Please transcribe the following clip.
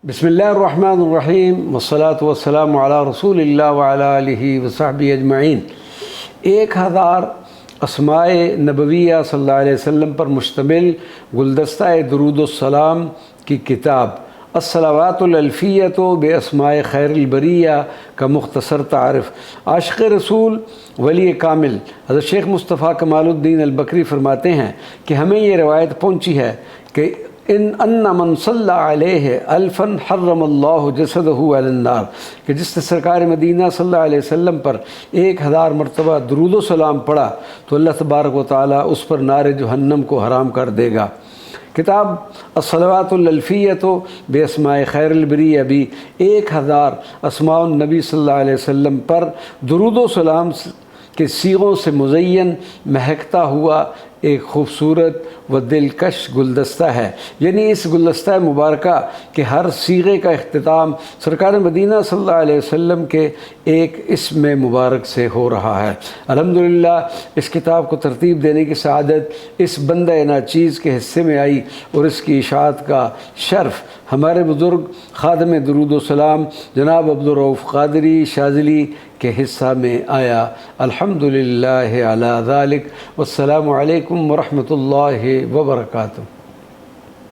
بسم اللہ الرحمن الرحیم والصلاة والسلام علی رسول اللہ وعلی آلہ وصحبہ اجمعین۔ 1000 اسماء نبویہ صلی اللہ علیہ وسلم پر مشتمل گلدستہ درود السلام کی کتاب الصلوات الالفیۃ باسماء خیر البریہ کا مختصر تعارف۔ عاشق رسول ولی کامل حضرت شیخ مصطفیٰ کمال الدین البکری فرماتے ہیں کہ ہمیں یہ روایت پہنچی ہے کہ ان من صلی علیہ الفا حرم اللہ جسدہ علی النار، کہ جس نے سرکار مدینہ صلی اللہ علیہ وسلم پر 1000 مرتبہ درود و سلام پڑھا تو اللہ تبارک و تعالیٰ اس پر نار جہنم کو حرام کر دے گا۔ کتاب الصلوات الالفیۃ باسماء خیر البریہ بھی 1000 اسماء النبی صلی اللہ علیہ وسلم پر درود و سلام کے صیغوں سے مزین مہکتا ہوا ایک خوبصورت و دلکش گلدستہ ہے۔ یعنی اس گلدستہ مبارکہ کے ہر صیغے کا اختتام سرکار مدینہ صلی اللہ علیہ وسلم کے ایک اسم مبارک سے ہو رہا ہے۔ الحمدللہ اس کتاب کو ترتیب دینے کی سعادت اس بندہ ناچیز کے حصے میں آئی اور اس کی اشاعت کا شرف ہمارے بزرگ خادم درود و سلام جناب عبدالرؤف قادری شاذلی کے حصہ میں آیا۔ الحمدللہ علی ذالک، والسلام علیکم ورحمۃ اللہ وبرکاتہ۔